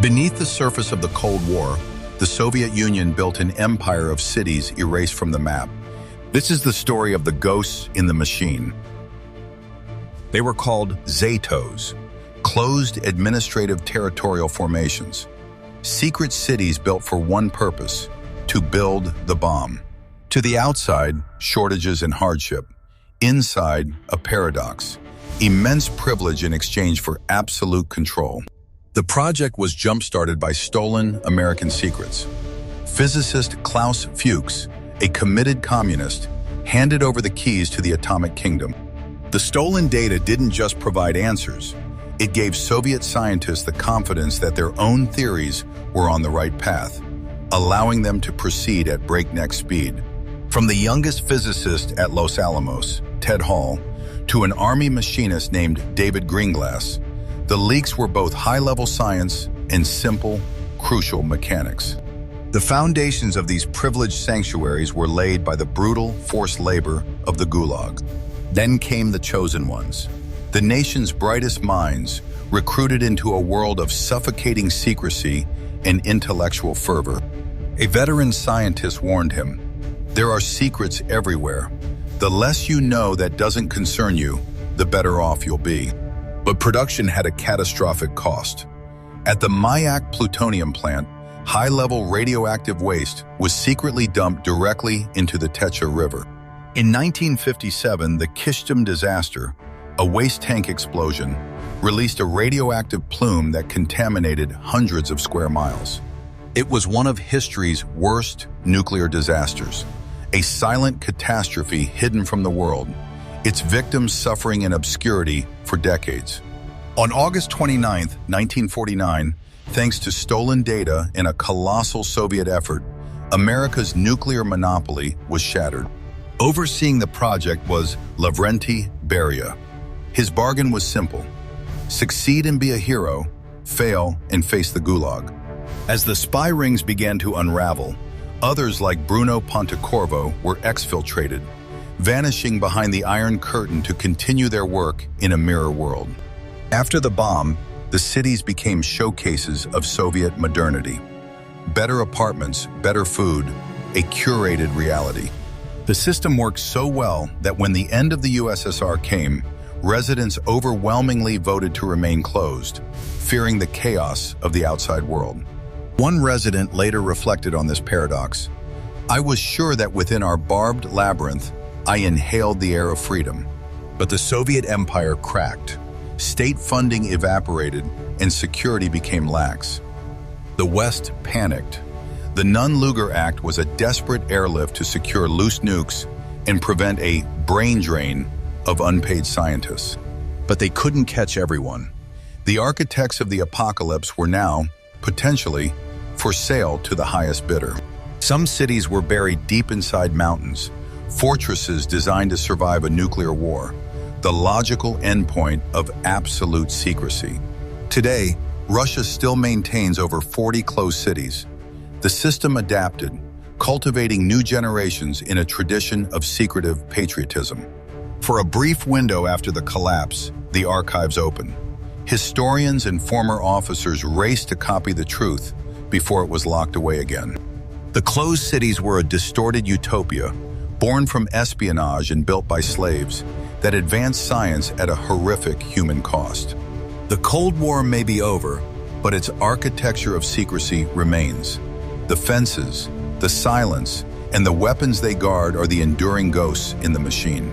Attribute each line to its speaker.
Speaker 1: Beneath the surface of the Cold War, the Soviet Union built an empire of cities erased from the map. This is the story of the ghosts in the machine. They were called ZATOs, closed administrative-territorial formations. Secret cities built for one purpose: to build the bomb. To the outside, shortages and hardship. Inside, a paradox. Immense privilege in exchange for absolute control. The project was jump-started by stolen American secrets. Physicist Klaus Fuchs, a committed communist, handed over the keys to the atomic kingdom. The stolen data didn't just provide answers. It gave Soviet scientists the confidence that their own theories were on the right path, allowing them to proceed at breakneck speed. From the youngest physicist at Los Alamos, Ted Hall, to an army machinist named David Greenglass, the leaks were both high-level science and simple, crucial mechanics. The foundations of these privileged sanctuaries were laid by the brutal forced labor of the Gulag. Then came the chosen ones, the nation's brightest minds, recruited into a world of suffocating secrecy and intellectual fervor. A veteran scientist warned him, "There are secrets everywhere. The less you know that doesn't concern you, the better off you'll be." But production had a catastrophic cost. At the Mayak plutonium plant, high-level radioactive waste was secretly dumped directly into the Techa River. In 1957, the Kishtim disaster, a waste tank explosion, released a radioactive plume that contaminated hundreds of square miles. It was one of history's worst nuclear disasters, a silent catastrophe hidden from the world, its victims suffering in obscurity for decades. On August 29, 1949, thanks to stolen data in a colossal Soviet effort, America's nuclear monopoly was shattered. Overseeing the project was Lavrenti Beria. His bargain was simple: succeed and be a hero, fail and face the Gulag. As the spy rings began to unravel, others like Bruno Pontecorvo were exfiltrated, vanishing behind the Iron Curtain to continue their work in a mirror world. After the bomb, the cities became showcases of Soviet modernity. Better apartments, better food, a curated reality. The system worked so well that when the end of the USSR came, residents overwhelmingly voted to remain closed, fearing the chaos of the outside world. One resident later reflected on this paradox. "I was sure that within our barbed labyrinth, I inhaled the air of freedom." But the Soviet Empire cracked. State funding evaporated and security became lax. The West panicked. The Nunn-Lugar Act was a desperate airlift to secure loose nukes and prevent a brain drain of unpaid scientists. But they couldn't catch everyone. The architects of the apocalypse were now, potentially, for sale to the highest bidder. Some cities were buried deep inside mountains, fortresses designed to survive a nuclear war, the logical endpoint of absolute secrecy. Today, Russia still maintains over 40 closed cities. The system adapted, cultivating new generations in a tradition of secretive patriotism. For a brief window after the collapse, the archives opened. Historians and former officers raced to copy the truth before it was locked away again. The closed cities were a distorted utopia, born from espionage and built by slaves, that advanced science at a horrific human cost. The Cold War may be over, but its architecture of secrecy remains. The fences, the silence, and the weapons they guard are the enduring ghosts in the machine.